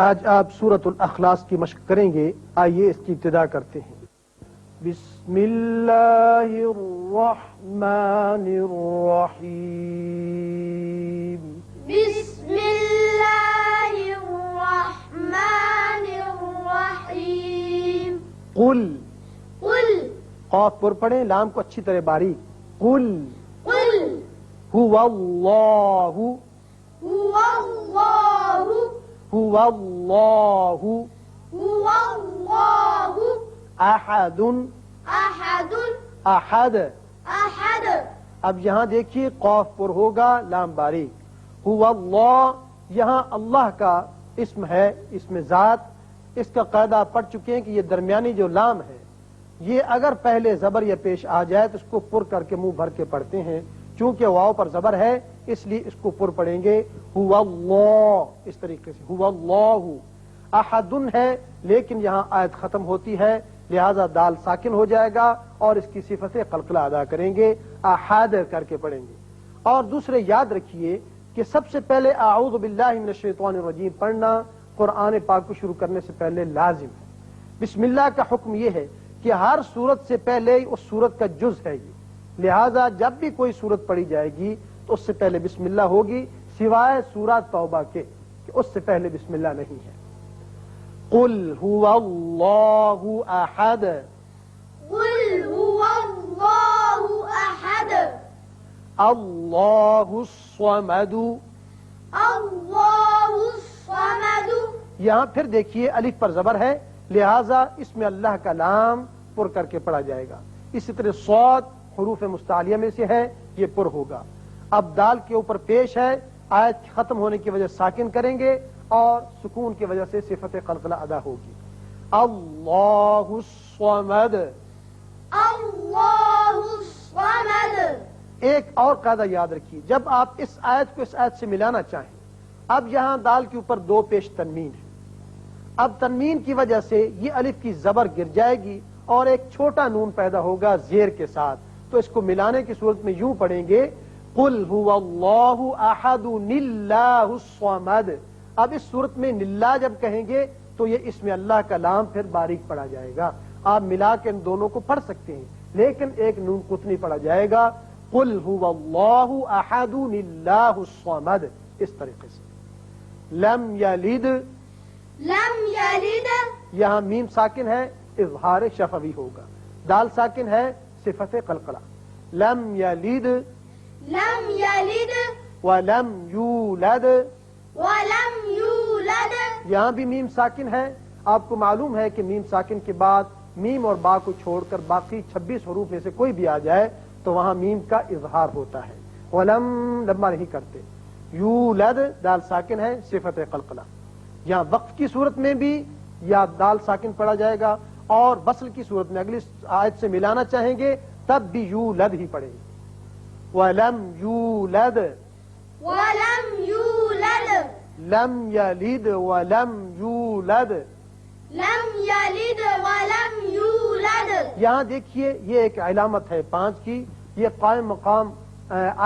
آج آپ سورۃ الاخلاص کی مشق کریں گے. آئیے اس کی ابتدا کرتے ہیں. بسم اللہ الرحمن الرحیم. بسم اللہ الرحمن الرحیم. قل قل قاف پر پڑھیں، لام کو اچھی طرح باریک. قل قل هو اللہ هو اللہ هو اللہ هو اللہ احد احد احد. احد. اب یہاں دیکھیے قاف پر ہوگا، لام باریک. هو اللہ یہاں اللہ کا اسم ہے، اسم ذات. اس کا قاعدہ آپ پڑھ چکے ہیں کہ یہ درمیانی جو لام ہے یہ اگر پہلے زبر یا پیش آ جائے تو اس کو پر کر کے منہ بھر کے پڑھتے ہیں. چونکہ واو پر زبر ہے اس لیے اس کو پر پڑھیں گے. هو اللہ اس طریقے سے. هو اللہ احد ہے لیکن یہاں آیت ختم ہوتی ہے لہذا دال ساکن ہو جائے گا اور اس کی صفت قلقلہ ادا کریں گے. احد کر کے پڑھیں گے. اور دوسرے یاد رکھیے کہ سب سے پہلے اعوذ باللہ من الشیطان الرجیم پڑھنا قرآن پاک کو شروع کرنے سے پہلے لازم ہے. بسم اللہ کا حکم یہ ہے کہ ہر سورت سے پہلے اس سورت کا جز ہے یہ، لہذا جب بھی کوئی سورت پڑھی جائے گی تو اس سے پہلے بسم اللہ ہوگی، سوائے سورہ توبہ کے کہ اس سے پہلے بسم اللہ نہیں ہے. قل هو اللہ احد قل هو اللہ احد اللہ الصمد. اللہ الصمد. یہاں پھر دیکھیے الف پر زبر ہے لہذا اس میں اللہ کا لام پر کر کے پڑھا جائے گا. اسی طرح صاد حروف مستعلیہ میں سے ہے، یہ پر ہوگا. اب دال کے اوپر پیش ہے، آیت ختم ہونے کی وجہ ساکن کریں گے اور سکون کی وجہ سے صفت قلقلہ ادا ہوگی. اللہ الصمد. اللہ الصمد. ایک اور قاعدہ یاد رکھیے، جب آپ اس آیت کو اس آیت سے ملانا چاہیں، اب یہاں دال کے اوپر دو پیش تنوین ہے. اب تنوین کی وجہ سے یہ الف کی زبر گر جائے گی اور ایک چھوٹا نون پیدا ہوگا زیر کے ساتھ، تو اس کو ملانے کی صورت میں یوں پڑھیں گے قل هو اللہ احد اللہ الصمد. اب اس صورت میں نلا جب کہیں گے تو یہ اسم اللہ کا لام پھر باریک پڑھا جائے گا. آپ ملا کے ان دونوں کو پڑھ سکتے ہیں لیکن ایک نون قطنی پڑھا جائے گا. قل هو اللہ احد اللہ الصمد اس طریقے سے. لم یلد لم یلد. یہاں میم ساکن ہے، اظہار شفوی ہوگا. دال ساکن ہے، صفت قلقلہ. لم یلد لم یلد ولم یولد. ولم یولد. یہاں بھی میم ساکن ہے. آپ کو معلوم ہے کہ میم ساکن کے بعد میم اور با کو چھوڑ کر باقی 26 حروف میں سے کوئی بھی آ جائے تو وہاں میم کا اظہار ہوتا ہے. ولم لمبا نہیں کرتے. یولد دال ساکن ہے، صفت قلقلہ. یہاں وقف کی صورت میں بھی یا دال ساکن پڑھا جائے گا اور وصل کی صورت میں اگلی آیت سے ملانا چاہیں گے تب بھی یولد ہی پڑھیں گے. وَلَمْ يُولَدْ ولم یولد. لم یلد ولم یولد. لم یلد ولم یولد. یہاں دیکھیے یہ ایک علامت ہے 5 کی، یہ قائم مقام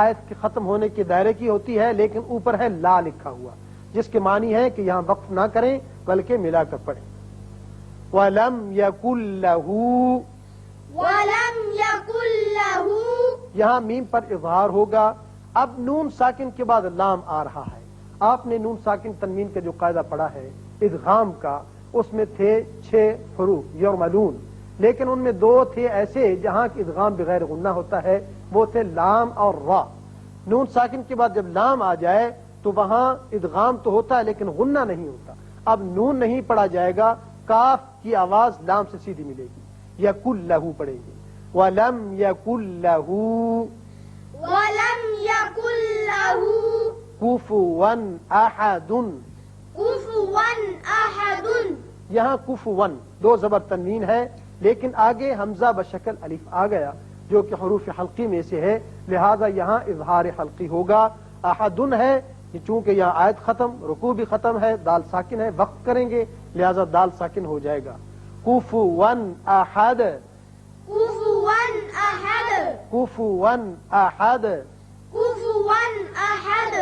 آیت کے ختم ہونے کے دائرے کی ہوتی ہے لیکن اوپر ہے لا لکھا ہوا، جس کے معنی ہے کہ یہاں وقف نہ کریں بلکہ ملا کر پڑھیں. وَلَمْ يَكُنْ لَهُ. ولم یکن لہ. یہاں میم پر اظہار ہوگا. اب نون ساکن کے بعد لام آ رہا ہے. آپ نے نون ساکن تنوین کا جو قاعدہ پڑھا ہے ادغام کا، اس میں تھے 6 حروف یرملون، لیکن ان میں 2 تھے ایسے جہاں کی ادغام بغیر غنہ ہوتا ہے، وہ تھے لام اور را. نون ساکن کے بعد جب لام آ جائے تو وہاں ادغام تو ہوتا ہے لیکن غنہ نہیں ہوتا. اب نون نہیں پڑھا جائے گا، کاف کی آواز لام سے سیدھی ملے گی. یکن لہو پڑھیں گے. وَلَمْ يَكُنْ لَهُ ولم یکن لہ كُفُوًا أَحَدٌ. کفوا احد. یہاں کفواً 2 زبر تنوین ہے لیکن آگے حمزہ بشکل الف آ گیا جو کہ حروف حلقی میں سے ہے، لہذا یہاں اظہار حلقی ہوگا. احدن ہے چونکہ یہاں آیت ختم، رکوع بھی ختم ہے، دال ساکن ہے، وقف کریں گے لہذا دال ساکن ہو جائے گا. کفواً احد. کفوا احد. کفواً احد. کفوا احد.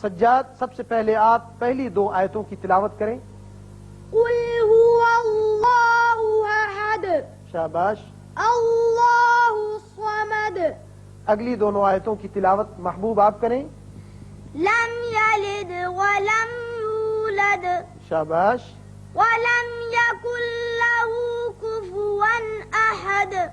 سجاد سب سے پہلے آپ پہلی 2 آیتوں کی تلاوت کریں. قل هو الله أحد شاباش. الله الصمد اگلی دونوں آیتوں کی تلاوت محبوب آپ کریں. لم يلد ولم يولد شاباش. ولم يكن له كفوا أحد